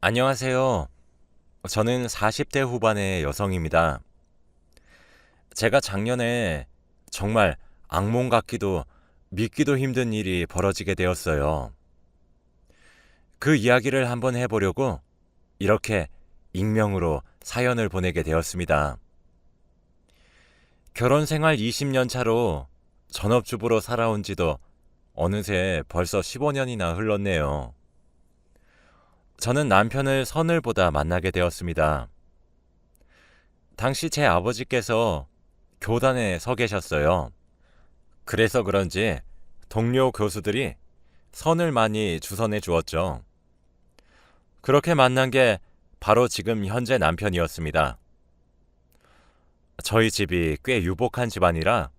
안녕하세요. 저는 40대 후반의 여성입니다. 제가 작년에 정말 악몽 같기도 믿기도 힘든 일이 벌어지게 되었어요. 그 이야기를 한번 해보려고 이렇게 익명으로 사연을 보내게 되었습니다. 결혼 생활 20년 차로 전업주부로 살아온 지도 어느새 벌써 15년이나 흘렀네요. 저는 남편을 선을 보다 만나게 되었습니다. 당시 제 아버지께서 교단에 서 계셨어요. 그래서 그런지 동료 교수들이 선을 많이 주선해 주었죠. 그렇게 만난 게 바로 지금 현재 남편이었습니다. 저희 집이 꽤 유복한 집안이라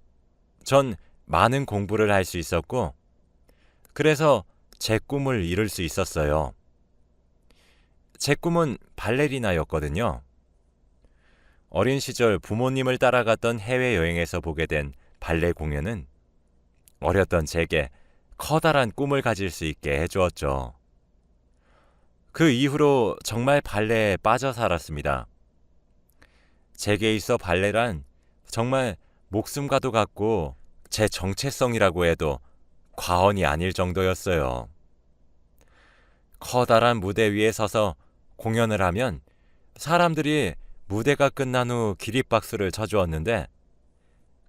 전 많은 공부를 할 수 있었고, 그래서 제 꿈을 이룰 수 있었어요. 제 꿈은 발레리나였거든요. 어린 시절 부모님을 따라갔던 해외여행에서 보게 된 발레 공연은 어렸던 제게 커다란 꿈을 가질 수 있게 해주었죠. 그 이후로 정말 발레에 빠져 살았습니다. 제게 있어 발레란 정말 목숨과도 같고 제 정체성이라고 해도 과언이 아닐 정도였어요. 커다란 무대 위에 서서 공연을 하면 사람들이 무대가 끝난 후 기립박수를 쳐주었는데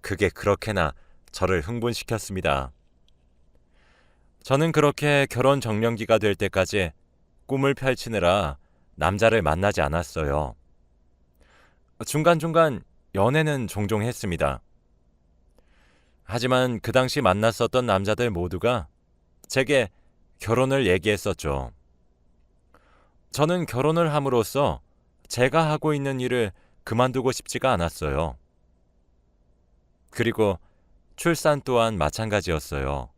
그게 그렇게나 저를 흥분시켰습니다. 저는 그렇게 결혼 정년기가 될 때까지 꿈을 펼치느라 남자를 만나지 않았어요. 중간중간 연애는 종종 했습니다. 하지만 그 당시 만났었던 남자들 모두가 제게 결혼을 얘기했었죠. 저는 결혼을 함으로써 제가 하고 있는 일을 그만두고 싶지가 않았어요. 그리고 출산 또한 마찬가지였어요.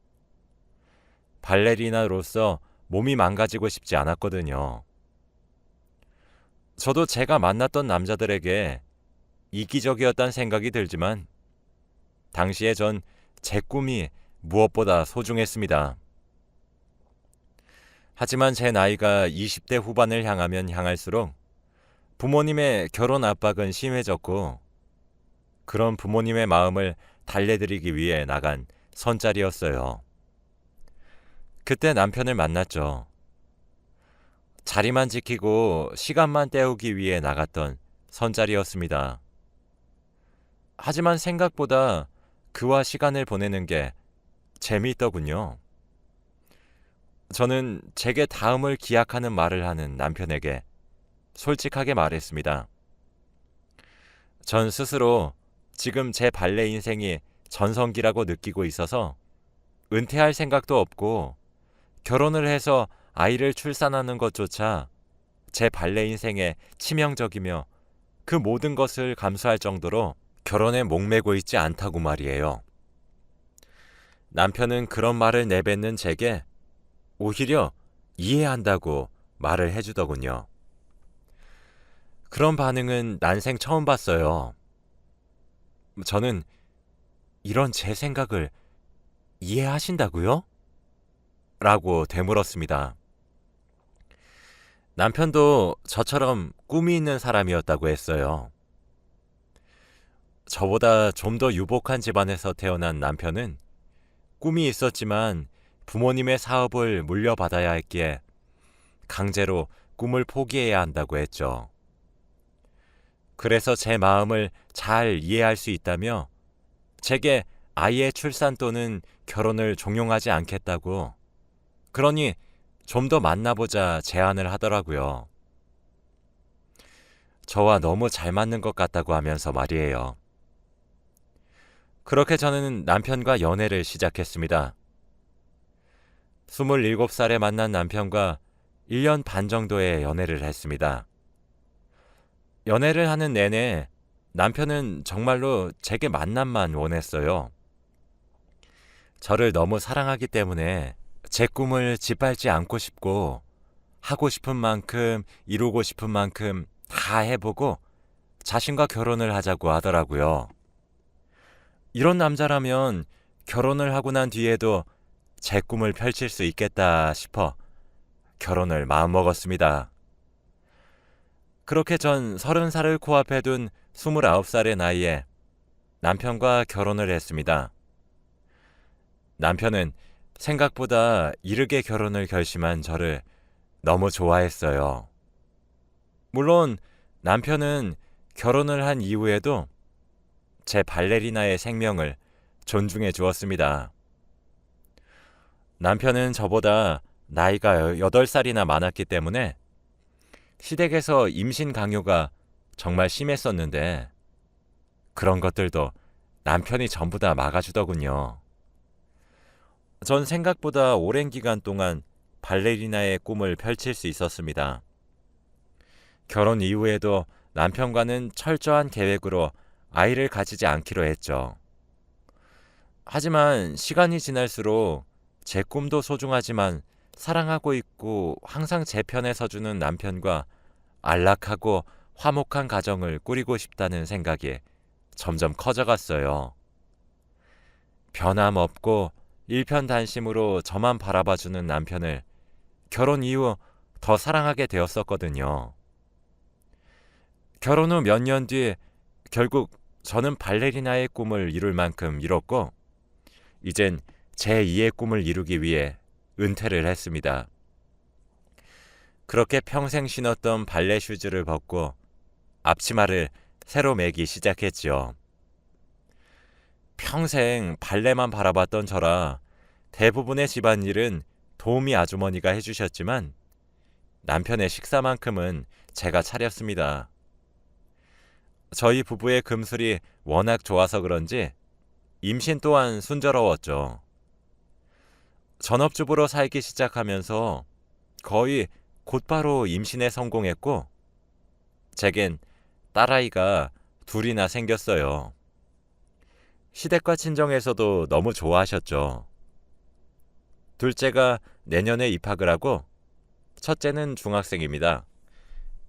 발레리나로서 몸이 망가지고 싶지 않았거든요. 저도 제가 만났던 남자들에게 이기적이었다는 생각이 들지만 당시에 전 제 꿈이 무엇보다 소중했습니다. 하지만 제 나이가 20대 후반을 향하면 향할수록 부모님의 결혼 압박은 심해졌고 그런 부모님의 마음을 달래드리기 위해 나간 선자리였어요. 그때 남편을 만났죠. 자리만 지키고 시간만 때우기 위해 나갔던 선자리였습니다. 하지만 생각보다 그와 시간을 보내는 게 재미있더군요. 저는 제게 다음을 기약하는 말을 하는 남편에게 솔직하게 말했습니다. 전 스스로 지금 제 발레 인생이 전성기라고 느끼고 있어서 은퇴할 생각도 없고 결혼을 해서 아이를 출산하는 것조차 제 발레 인생에 치명적이며 그 모든 것을 감수할 정도로 결혼에 목매고 있지 않다고 말이에요. 남편은 그런 말을 내뱉는 제게 오히려 이해한다고 말을 해주더군요. 그런 반응은 난생 처음 봤어요. 저는 이런 제 생각을 이해하신다고요? 라고 되물었습니다. 남편도 저처럼 꿈이 있는 사람이었다고 했어요. 저보다 좀 더 유복한 집안에서 태어난 남편은 꿈이 있었지만 부모님의 사업을 물려받아야 했기에 강제로 꿈을 포기해야 한다고 했죠. 그래서 제 마음을 잘 이해할 수 있다며 제게 아이의 출산 또는 결혼을 종용하지 않겠다고, 그러니 좀 더 만나보자 제안을 하더라고요. 저와 너무 잘 맞는 것 같다고 하면서 말이에요. 그렇게 저는 남편과 연애를 시작했습니다. 27살에 만난 남편과 1년 반 정도의 연애를 했습니다. 연애를 하는 내내 남편은 정말로 제게 만남만 원했어요. 저를 너무 사랑하기 때문에 제 꿈을 짓밟지 않고 싶고 하고 싶은 만큼 이루고 싶은 만큼 다 해보고 자신과 결혼을 하자고 하더라고요. 이런 남자라면 결혼을 하고 난 뒤에도 제 꿈을 펼칠 수 있겠다 싶어 결혼을 마음먹었습니다. 그렇게 전 30살을 코앞에 둔 29살의 나이에 남편과 결혼을 했습니다. 남편은 생각보다 이르게 결혼을 결심한 저를 너무 좋아했어요. 물론 남편은 결혼을 한 이후에도 제 발레리나의 생명을 존중해 주었습니다. 남편은 저보다 나이가 8살이나 많았기 때문에 시댁에서 임신 강요가 정말 심했었는데 그런 것들도 남편이 전부 다 막아주더군요. 전 생각보다 오랜 기간 동안 발레리나의 꿈을 펼칠 수 있었습니다. 결혼 이후에도 남편과는 철저한 계획으로 아이를 가지지 않기로 했죠. 하지만 시간이 지날수록 제 꿈도 소중하지만 사랑하고 있고 항상 제 편에 서주는 남편과 안락하고 화목한 가정을 꾸리고 싶다는 생각이 점점 커져갔어요. 변함없고 일편단심으로 저만 바라봐주는 남편을 결혼 이후 더 사랑하게 되었었거든요. 결혼 후 몇 년 뒤 결국 저는 발레리나의 꿈을 이룰 만큼 이뤘고 이젠 제2의 꿈을 이루기 위해 은퇴를 했습니다. 그렇게 평생 신었던 발레 슈즈를 벗고 앞치마를 새로 매기 시작했지요. 평생 발레만 바라봤던 저라 대부분의 집안일은 도우미 아주머니가 해주셨지만 남편의 식사만큼은 제가 차렸습니다. 저희 부부의 금술이 워낙 좋아서 그런지 임신 또한 순조로웠죠. 전업주부로 살기 시작하면서 거의 곧바로 임신에 성공했고 제겐 딸아이가 둘이나 생겼어요. 시댁과 친정에서도 너무 좋아하셨죠. 둘째가 내년에 입학을 하고 첫째는 중학생입니다.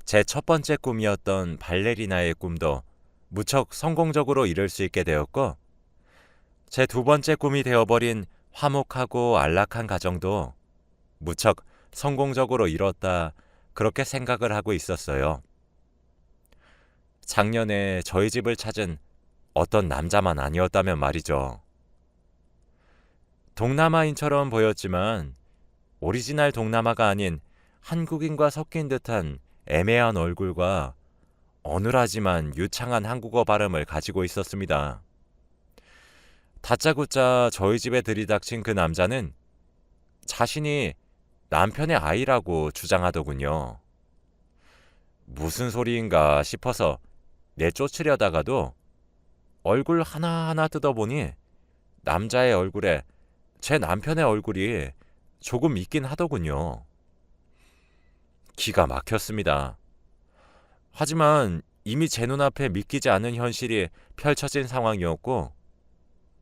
제 첫 번째 꿈이었던 발레리나의 꿈도 무척 성공적으로 이룰 수 있게 되었고 제 두 번째 꿈이 되어버린 화목하고 안락한 가정도 무척 성공적으로 이뤘다 그렇게 생각을 하고 있었어요. 작년에 저희 집을 찾은 어떤 남자만 아니었다면 말이죠. 동남아인처럼 보였지만 오리지널 동남아가 아닌 한국인과 섞인 듯한 애매한 얼굴과 어눌하지만 유창한 한국어 발음을 가지고 있었습니다. 다짜고짜 저희 집에 들이닥친 그 남자는 자신이 남편의 아이라고 주장하더군요. 무슨 소리인가 싶어서 내쫓으려다가도 얼굴 하나하나 뜯어보니 남자의 얼굴에 제 남편의 얼굴이 조금 있긴 하더군요. 기가 막혔습니다. 하지만 이미 제 눈앞에 믿기지 않은 현실이 펼쳐진 상황이었고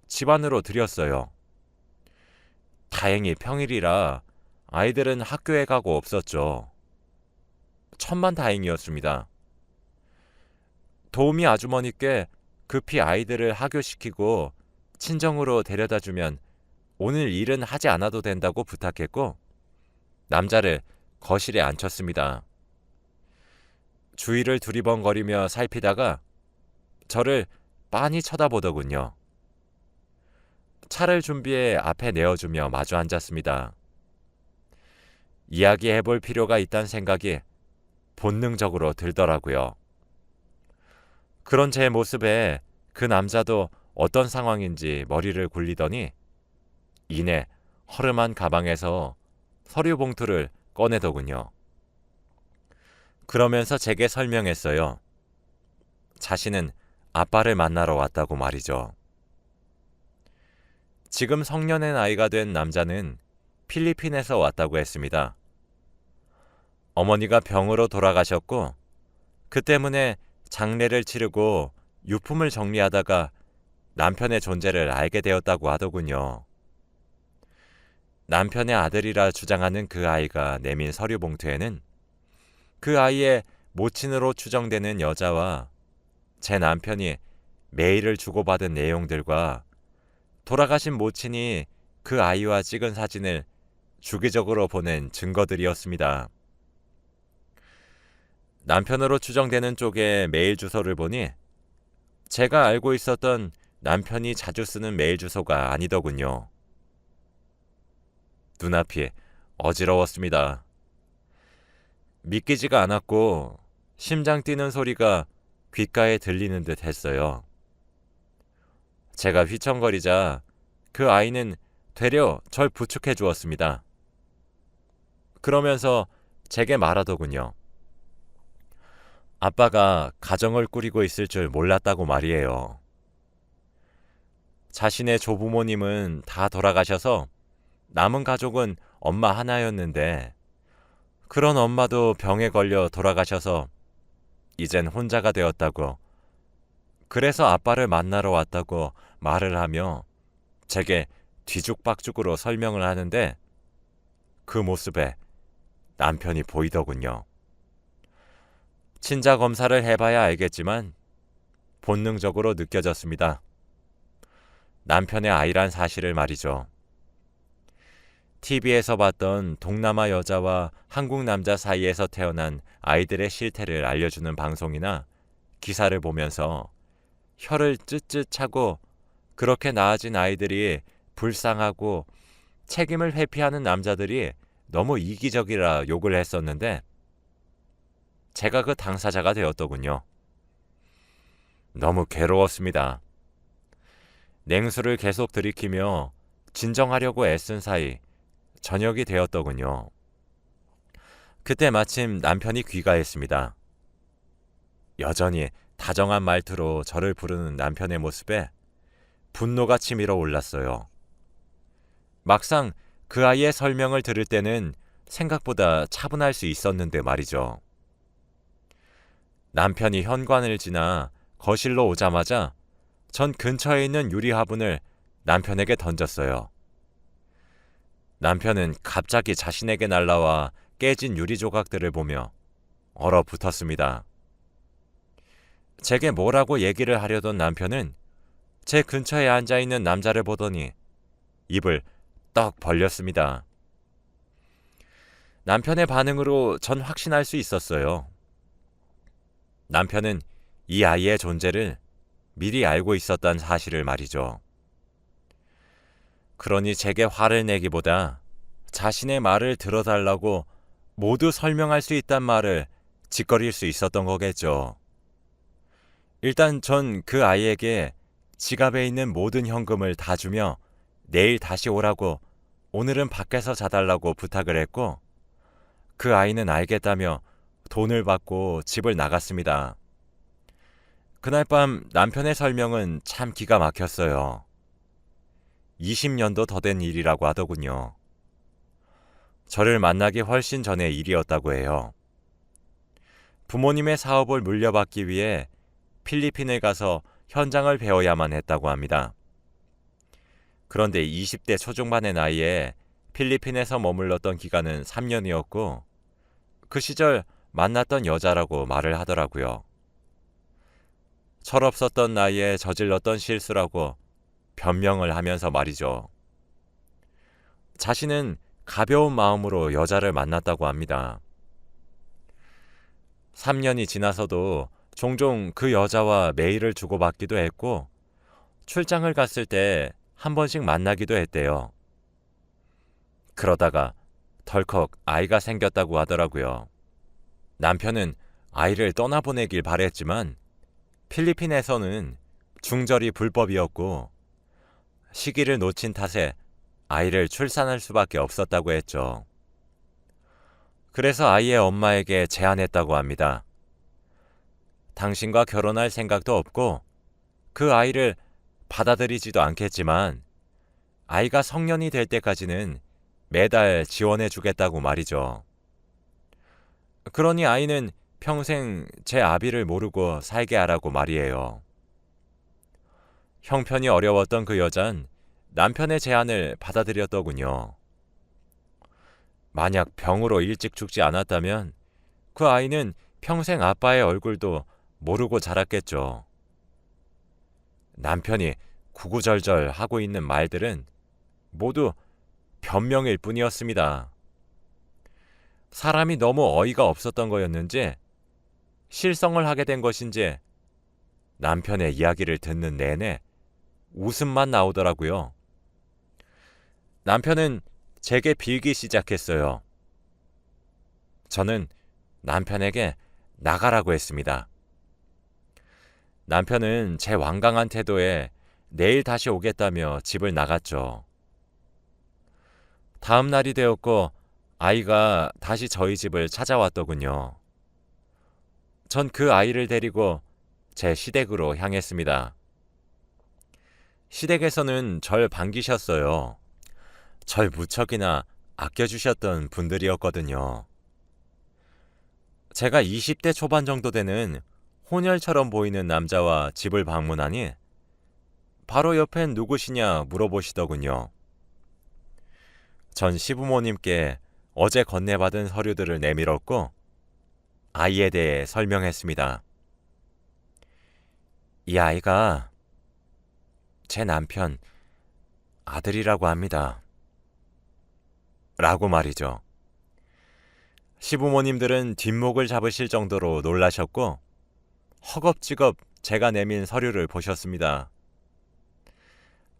집안으로 들였어요. 다행히 평일이라 아이들은 학교에 가고 없었죠. 천만다행이었습니다. 도우미 아주머니께 급히 아이들을 하교시키고 친정으로 데려다주면 오늘 일은 하지 않아도 된다고 부탁했고 남자를 거실에 앉혔습니다. 주위를 두리번거리며 살피다가 저를 빤히 쳐다보더군요. 차를 준비해 앞에 내어주며 마주 앉았습니다. 이야기해볼 필요가 있다는 생각이 본능적으로 들더라고요. 그런 제 모습에 그 남자도 어떤 상황인지 머리를 굴리더니 이내 허름한 가방에서 서류 봉투를 꺼내더군요. 그러면서 제게 설명했어요. 자신은 아빠를 만나러 왔다고 말이죠. 지금 성년의 나이가 된 남자는 필리핀에서 왔다고 했습니다. 어머니가 병으로 돌아가셨고 그 때문에 장례를 치르고 유품을 정리하다가 남편의 존재를 알게 되었다고 하더군요. 남편의 아들이라 주장하는 그 아이가 내민 서류 봉투에는 그 아이의 모친으로 추정되는 여자와 제 남편이 메일을 주고받은 내용들과 돌아가신 모친이 그 아이와 찍은 사진을 주기적으로 보낸 증거들이었습니다. 남편으로 추정되는 쪽의 메일 주소를 보니 제가 알고 있었던 남편이 자주 쓰는 메일 주소가 아니더군요. 눈앞이 어지러웠습니다. 믿기지가 않았고 심장 뛰는 소리가 귓가에 들리는 듯 했어요. 제가 휘청거리자 그 아이는 되려 절 부축해 주었습니다. 그러면서 제게 말하더군요. 아빠가 가정을 꾸리고 있을 줄 몰랐다고 말이에요. 자신의 조부모님은 다 돌아가셔서 남은 가족은 엄마 하나였는데 그런 엄마도 병에 걸려 돌아가셔서 이젠 혼자가 되었다고, 그래서 아빠를 만나러 왔다고 말을 하며 제게 뒤죽박죽으로 설명을 하는데 그 모습에 남편이 보이더군요. 친자 검사를 해봐야 알겠지만 본능적으로 느껴졌습니다. 남편의 아이란 사실을 말이죠. TV에서 봤던 동남아 여자와 한국 남자 사이에서 태어난 아이들의 실태를 알려주는 방송이나 기사를 보면서 혀를 쯧쯧 차고 그렇게 낳아진 아이들이 불쌍하고 책임을 회피하는 남자들이 너무 이기적이라 욕을 했었는데 제가 그 당사자가 되었더군요. 너무 괴로웠습니다. 냉수를 계속 들이키며 진정하려고 애쓴 사이 저녁이 되었더군요. 그때 마침 남편이 귀가했습니다. 여전히 다정한 말투로 저를 부르는 남편의 모습에 분노가 치밀어 올랐어요. 막상 그 아이의 설명을 들을 때는 생각보다 차분할 수 있었는데 말이죠. 남편이 현관을 지나 거실로 오자마자 전 근처에 있는 유리 화분을 남편에게 던졌어요. 남편은 갑자기 자신에게 날라와 깨진 유리 조각들을 보며 얼어붙었습니다. 제게 뭐라고 얘기를 하려던 남편은 제 근처에 앉아있는 남자를 보더니 입을 떡 벌렸습니다. 남편의 반응으로 전 확신할 수 있었어요. 남편은 이 아이의 존재를 미리 알고 있었다는 사실을 말이죠. 그러니 제게 화를 내기보다 자신의 말을 들어달라고 모두 설명할 수 있단 말을 짓거릴 수 있었던 거겠죠. 일단 전 그 아이에게 지갑에 있는 모든 현금을 다 주며 내일 다시 오라고, 오늘은 밖에서 자달라고 부탁을 했고 그 아이는 알겠다며 돈을 받고 집을 나갔습니다. 그날 밤 남편의 설명은 참 기가 막혔어요. 20년도 더 된 일이라고 하더군요. 저를 만나기 훨씬 전의 일이었다고 해요. 부모님의 사업을 물려받기 위해 필리핀을 가서 현장을 배워야만 했다고 합니다. 그런데 20대 초중반의 나이에 필리핀에서 머물렀던 기간은 3년이었고 그 시절 만났던 여자라고 말을 하더라고요. 철없었던 나이에 저질렀던 실수라고 변명을 하면서 말이죠. 자신은 가벼운 마음으로 여자를 만났다고 합니다. 3년이 지나서도 종종 그 여자와 메일을 주고받기도 했고 출장을 갔을 때 한 번씩 만나기도 했대요. 그러다가 덜컥 아이가 생겼다고 하더라고요. 남편은 아이를 떠나보내길 바랬지만 필리핀에서는 중절이 불법이었고 시기를 놓친 탓에 아이를 출산할 수밖에 없었다고 했죠. 그래서 아이의 엄마에게 제안했다고 합니다. 당신과 결혼할 생각도 없고 그 아이를 받아들이지도 않겠지만 아이가 성년이 될 때까지는 매달 지원해 주겠다고 말이죠. 그러니 아이는 평생 제 아비를 모르고 살게 하라고 말이에요. 형편이 어려웠던 그 여잔 남편의 제안을 받아들였더군요. 만약 병으로 일찍 죽지 않았다면 그 아이는 평생 아빠의 얼굴도 모르고 자랐겠죠. 남편이 구구절절 하고 있는 말들은 모두 변명일 뿐이었습니다. 사람이 너무 어이가 없었던 거였는지 실성을 하게 된 것인지 남편의 이야기를 듣는 내내 웃음만 나오더라고요. 남편은 제게 빌기 시작했어요. 저는 남편에게 나가라고 했습니다. 남편은 제 완강한 태도에 내일 다시 오겠다며 집을 나갔죠. 다음 날이 되었고 아이가 다시 저희 집을 찾아왔더군요. 전 그 아이를 데리고 제 시댁으로 향했습니다. 시댁에서는 절 반기셨어요. 절 무척이나 아껴주셨던 분들이었거든요. 제가 20대 초반 정도 되는 혼혈처럼 보이는 남자와 집을 방문하니 바로 옆엔 누구시냐 물어보시더군요. 전 시부모님께 어제 건네받은 서류들을 내밀었고 아이에 대해 설명했습니다. 이 아이가 제 남편 아들이라고 합니다. 라고 말이죠. 시부모님들은 뒷목을 잡으실 정도로 놀라셨고 허겁지겁 제가 내민 서류를 보셨습니다.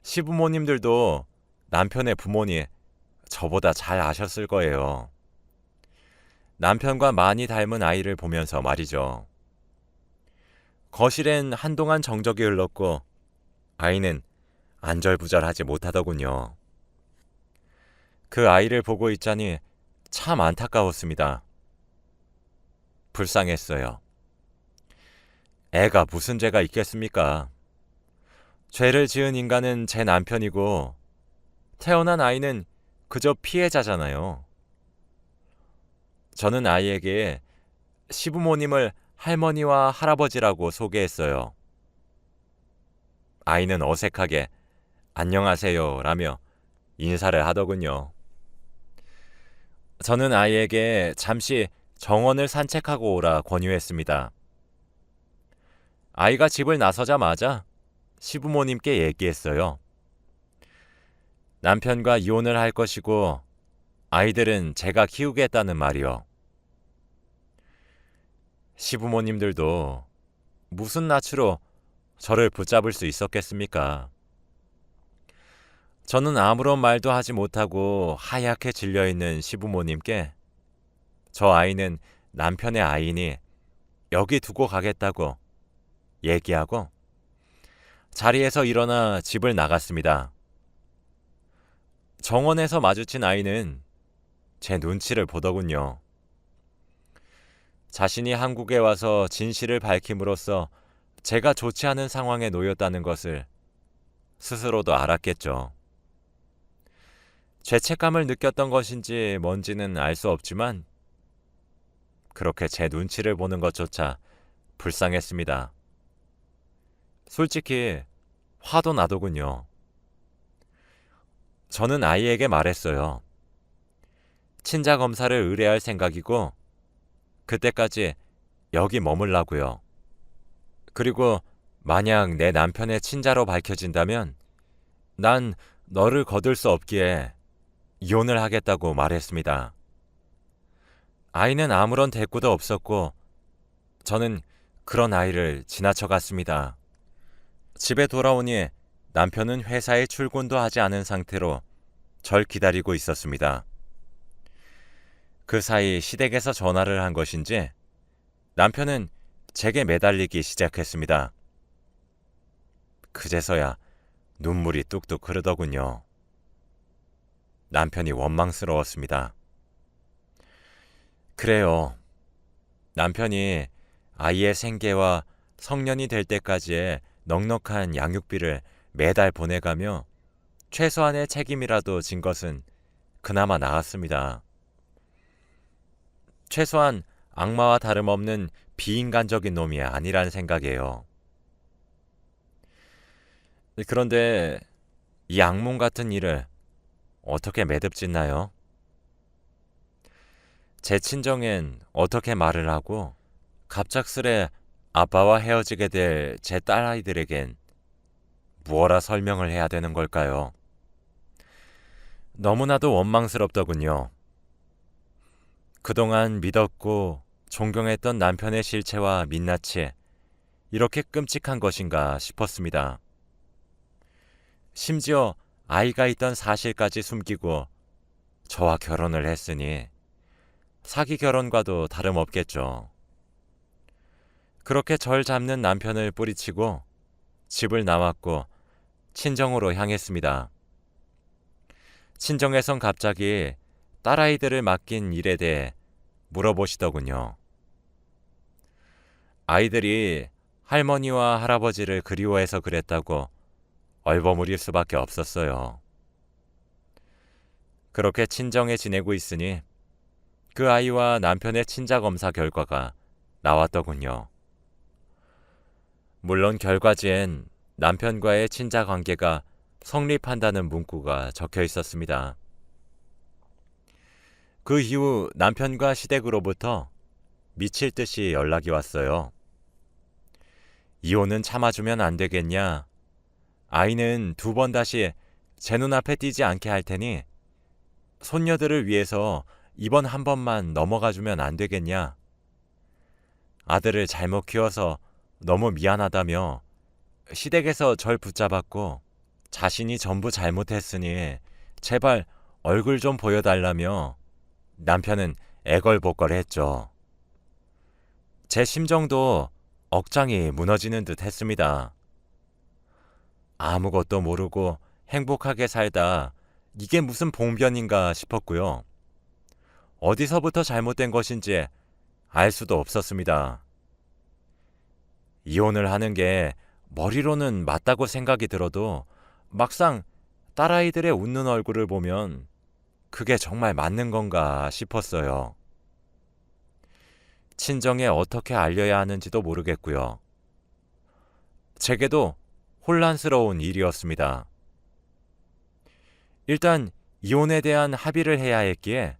시부모님들도 남편의 부모니 저보다 잘 아셨을 거예요. 남편과 많이 닮은 아이를 보면서 말이죠. 거실엔 한동안 정적이 흘렀고 아이는 안절부절하지 못하더군요. 그 아이를 보고 있자니 참 안타까웠습니다. 불쌍했어요. 애가 무슨 죄가 있겠습니까? 죄를 지은 인간은 제 남편이고 태어난 아이는 그저 피해자잖아요. 저는 아이에게 시부모님을 할머니와 할아버지라고 소개했어요. 아이는 어색하게 안녕하세요 라며 인사를 하더군요. 저는 아이에게 잠시 정원을 산책하고 오라 권유했습니다. 아이가 집을 나서자마자 시부모님께 얘기했어요. 남편과 이혼을 할 것이고 아이들은 제가 키우겠다는 말이요. 시부모님들도 무슨 낯으로 저를 붙잡을 수 있었겠습니까? 저는 아무런 말도 하지 못하고 하얗게 질려있는 시부모님께 저 아이는 남편의 아이니 여기 두고 가겠다고 얘기하고 자리에서 일어나 집을 나갔습니다. 정원에서 마주친 아이는 제 눈치를 보더군요. 자신이 한국에 와서 진실을 밝힘으로써 제가 좋지 않은 상황에 놓였다는 것을 스스로도 알았겠죠. 죄책감을 느꼈던 것인지 뭔지는 알 수 없지만 그렇게 제 눈치를 보는 것조차 불쌍했습니다. 솔직히 화도 나더군요. 저는 아이에게 말했어요. 친자 검사를 의뢰할 생각이고 그때까지 여기 머물라고요. 그리고 만약 내 남편의 친자로 밝혀진다면 난 너를 거둘 수 없기에 이혼을 하겠다고 말했습니다. 아이는 아무런 대꾸도 없었고 저는 그런 아이를 지나쳐 갔습니다. 집에 돌아오니 남편은 회사에 출근도 하지 않은 상태로 절 기다리고 있었습니다. 그 사이 시댁에서 전화를 한 것인지 남편은 제게 매달리기 시작했습니다. 그제서야 눈물이 뚝뚝 흐르더군요. 남편이 원망스러웠습니다. 그래요. 남편이 아이의 생계와 성년이 될 때까지의 넉넉한 양육비를 매달 보내가며 최소한의 책임이라도 진 것은 그나마 나았습니다. 최소한 악마와 다름없는 비인간적인 놈이 아니란 생각이에요. 그런데 이 악몽 같은 일을 어떻게 매듭짓나요? 제 친정엔 어떻게 말을 하고 갑작스레 아빠와 헤어지게 될 제 딸아이들에겐 무어라 설명을 해야 되는 걸까요? 너무나도 원망스럽더군요. 그동안 믿었고 존경했던 남편의 실체와 민낯이 이렇게 끔찍한 것인가 싶었습니다. 심지어 아이가 있던 사실까지 숨기고 저와 결혼을 했으니 사기 결혼과도 다름없겠죠. 그렇게 절 잡는 남편을 뿌리치고 집을 나왔고 친정으로 향했습니다. 친정에선 갑자기 딸아이들을 맡긴 일에 대해 물어보시더군요. 아이들이 할머니와 할아버지를 그리워해서 그랬다고 얼버무릴 수밖에 없었어요. 그렇게 친정에 지내고 있으니 그 아이와 남편의 친자 검사 결과가 나왔더군요. 물론 결과지엔 남편과의 친자 관계가 성립한다는 문구가 적혀 있었습니다. 그 이후 남편과 시댁으로부터 미칠 듯이 연락이 왔어요. 이혼은 참아주면 안 되겠냐? 아이는 2번 다시 제 눈앞에 띄지 않게 할 테니 손녀들을 위해서 이번 한 번만 넘어가주면 안 되겠냐? 아들을 잘못 키워서 너무 미안하다며 시댁에서 절 붙잡았고 자신이 전부 잘못했으니 제발 얼굴 좀 보여달라며 남편은 애걸복걸했죠. 제 심정도 억장이 무너지는 듯 했습니다. 아무것도 모르고 행복하게 살다 이게 무슨 봉변인가 싶었고요. 어디서부터 잘못된 것인지 알 수도 없었습니다. 이혼을 하는 게 머리로는 맞다고 생각이 들어도 막상 딸아이들의 웃는 얼굴을 보면 그게 정말 맞는 건가 싶었어요. 친정에 어떻게 알려야 하는지도 모르겠고요. 제게도 혼란스러운 일이었습니다. 일단 이혼에 대한 합의를 해야 했기에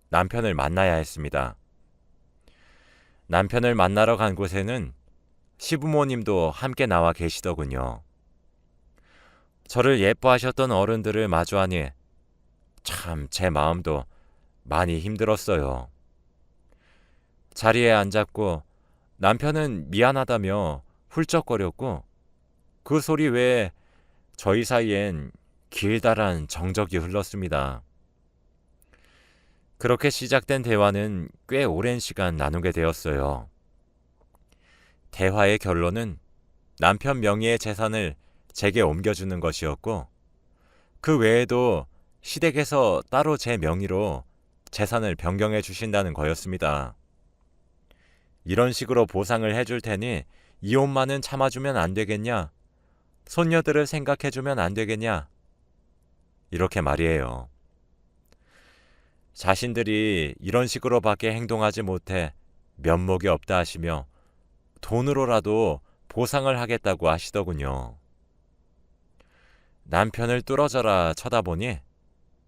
남편을 만나야 했습니다. 남편을 만나러 간 곳에는 시부모님도 함께 나와 계시더군요. 저를 예뻐하셨던 어른들을 마주하니 참 제 마음도 많이 힘들었어요. 자리에 앉았고 남편은 미안하다며 훌쩍거렸고 그 소리 외에 저희 사이엔 길다란 정적이 흘렀습니다. 그렇게 시작된 대화는 꽤 오랜 시간 나누게 되었어요. 대화의 결론은 남편 명의의 재산을 제게 옮겨주는 것이었고 그 외에도 시댁에서 따로 제 명의로 재산을 변경해 주신다는 거였습니다. 이런 식으로 보상을 해줄 테니 이혼만은 참아주면 안 되겠냐? 손녀들을 생각해주면 안 되겠냐? 이렇게 말이에요. 자신들이 이런 식으로밖에 행동하지 못해 면목이 없다 하시며 돈으로라도 보상을 하겠다고 하시더군요. 남편을 뚫어져라 쳐다보니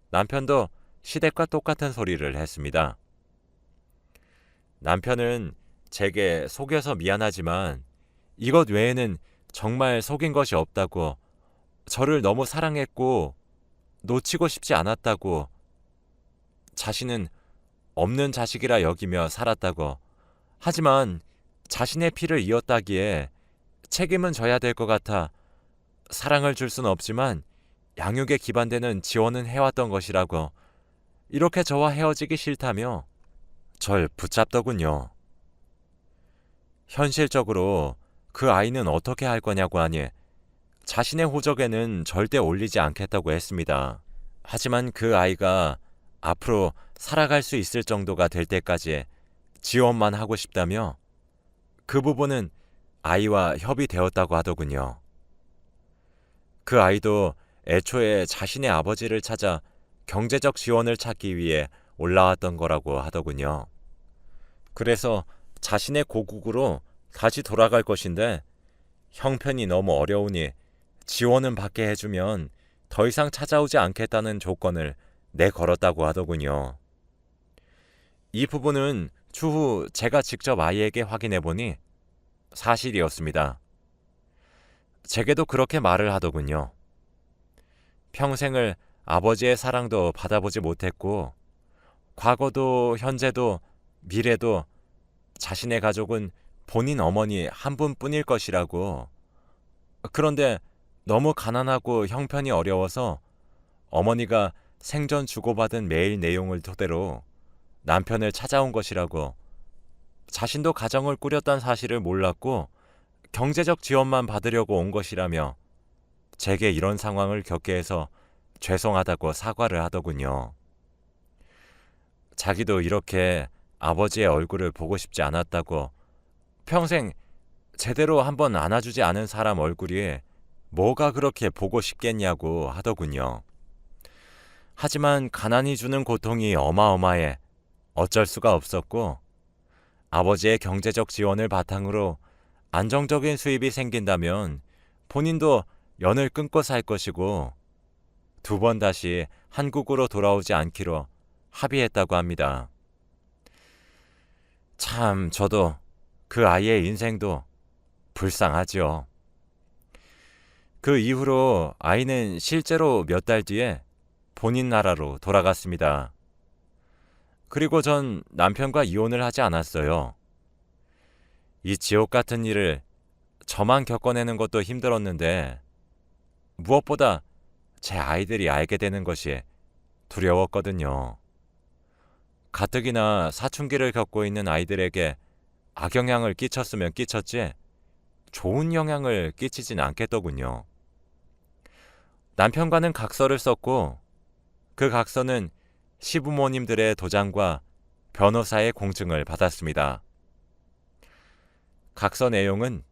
남편도 시댁과 똑같은 소리를 했습니다. 남편은 제게 속여서 미안하지만 이것 외에는 정말 속인 것이 없다고, 저를 너무 사랑했고 놓치고 싶지 않았다고, 자신은 없는 자식이라 여기며 살았다고, 하지만 자신의 피를 이었다기에 책임은 져야 될 것 같아 사랑을 줄 수는 없지만 양육에 기반되는 지원은 해왔던 것이라고, 이렇게 저와 헤어지기 싫다며 절 붙잡더군요. 현실적으로 그 아이는 어떻게 할 거냐고 하니 자신의 호적에는 절대 올리지 않겠다고 했습니다. 하지만 그 아이가 앞으로 살아갈 수 있을 정도가 될 때까지 지원만 하고 싶다며 그 부분은 아이와 협의되었다고 하더군요. 그 아이도 애초에 자신의 아버지를 찾아 경제적 지원을 찾기 위해 올라왔던 거라고 하더군요. 그래서 자신의 고국으로 다시 돌아갈 것인데 형편이 너무 어려우니 지원은 받게 해주면 더 이상 찾아오지 않겠다는 조건을 내걸었다고 하더군요. 이 부분은 추후 제가 직접 아이에게 확인해보니 사실이었습니다. 제게도 그렇게 말을 하더군요. 평생을 아버지의 사랑도 받아보지 못했고 과거도 현재도 미래도 자신의 가족은 본인 어머니 한 분뿐일 것이라고. 그런데 너무 가난하고 형편이 어려워서 어머니가 생전 주고받은 메일 내용을 토대로 남편을 찾아온 것이라고. 자신도 가정을 꾸렸다는 사실을 몰랐고 경제적 지원만 받으려고 온 것이라며 제게 이런 상황을 겪게 해서 죄송하다고 사과를 하더군요. 자기도 이렇게 아버지의 얼굴을 보고 싶지 않았다고, 평생 제대로 한번 안아주지 않은 사람 얼굴이 뭐가 그렇게 보고 싶겠냐고 하더군요. 하지만 가난이 주는 고통이 어마어마해 어쩔 수가 없었고, 아버지의 경제적 지원을 바탕으로 안정적인 수입이 생긴다면 본인도 연을 끊고 살 것이고 2번 다시 한국으로 돌아오지 않기로 합의했다고 합니다. 참, 저도 그 아이의 인생도 불쌍하지요. 그 이후로 아이는 실제로 몇 달 뒤에 본인 나라로 돌아갔습니다. 그리고 전 남편과 이혼을 하지 않았어요. 이 지옥 같은 일을 저만 겪어내는 것도 힘들었는데 무엇보다 제 아이들이 알게 되는 것이 두려웠거든요. 가뜩이나 사춘기를 겪고 있는 아이들에게 악영향을 끼쳤으면 끼쳤지 좋은 영향을 끼치진 않겠더군요. 남편과는 각서를 썼고 그 각서는 시부모님들의 도장과 변호사의 공증을 받았습니다. 각서 내용은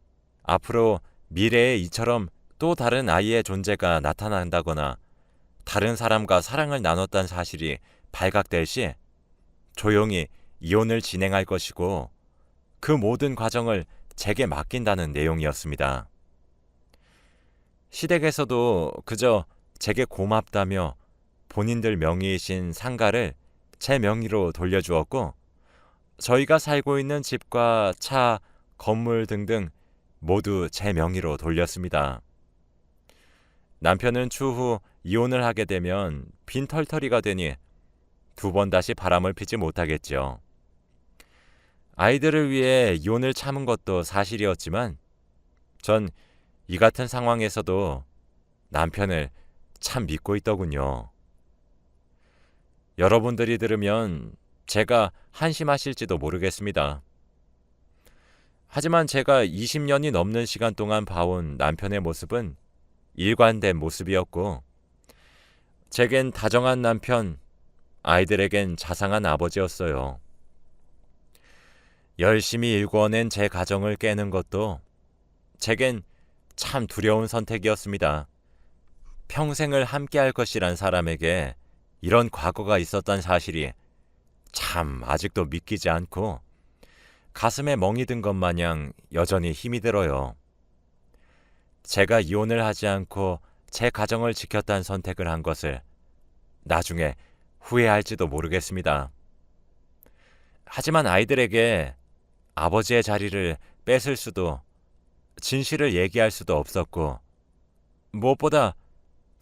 앞으로 미래에 이처럼 또 다른 아이의 존재가 나타난다거나 다른 사람과 사랑을 나눴다는 사실이 발각될 시 조용히 이혼을 진행할 것이고 그 모든 과정을 제게 맡긴다는 내용이었습니다. 시댁에서도 그저 제게 고맙다며 본인들 명의이신 상가를 제 명의로 돌려주었고 저희가 살고 있는 집과 차, 건물 등등 모두 제 명의로 돌렸습니다. 남편은 추후 이혼을 하게 되면 빈털터리가 되니 2번 다시 바람을 피지 못하겠죠. 아이들을 위해 이혼을 참은 것도 사실이었지만 전 이 같은 상황에서도 남편을 참 믿고 있더군요. 여러분들이 들으면 제가 한심하실지도 모르겠습니다. 하지만 제가 20년이 넘는 시간 동안 봐온 남편의 모습은 일관된 모습이었고 제겐 다정한 남편, 아이들에겐 자상한 아버지였어요. 열심히 일궈낸 제 가정을 깨는 것도 제겐 참 두려운 선택이었습니다. 평생을 함께할 것이란 사람에게 이런 과거가 있었던 사실이 참 아직도 믿기지 않고 가슴에 멍이 든 것 마냥 여전히 힘이 들어요. 제가 이혼을 하지 않고 제 가정을 지켰다는 선택을 한 것을 나중에 후회할지도 모르겠습니다. 하지만 아이들에게 아버지의 자리를 뺏을 수도 진실을 얘기할 수도 없었고 무엇보다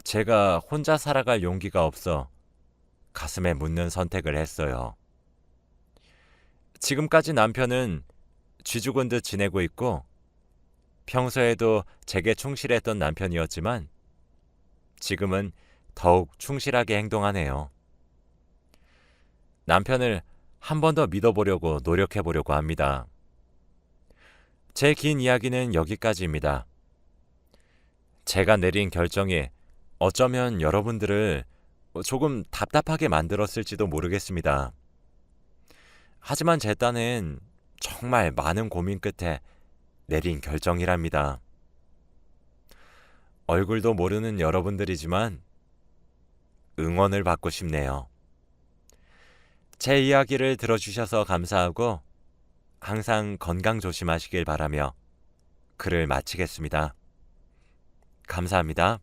제가 혼자 살아갈 용기가 없어 가슴에 묻는 선택을 했어요. 지금까지 남편은 쥐 죽은 듯 지내고 있고 평소에도 제게 충실했던 남편이었지만 지금은 더욱 충실하게 행동하네요. 남편을 한 번 더 믿어보려고 노력해보려고 합니다. 제 긴 이야기는 여기까지입니다. 제가 내린 결정이 어쩌면 여러분들을 조금 답답하게 만들었을지도 모르겠습니다. 하지만 제 딴엔 정말 많은 고민 끝에 내린 결정이랍니다. 얼굴도 모르는 여러분들이지만 응원을 받고 싶네요. 제 이야기를 들어주셔서 감사하고 항상 건강 조심하시길 바라며 글을 마치겠습니다. 감사합니다.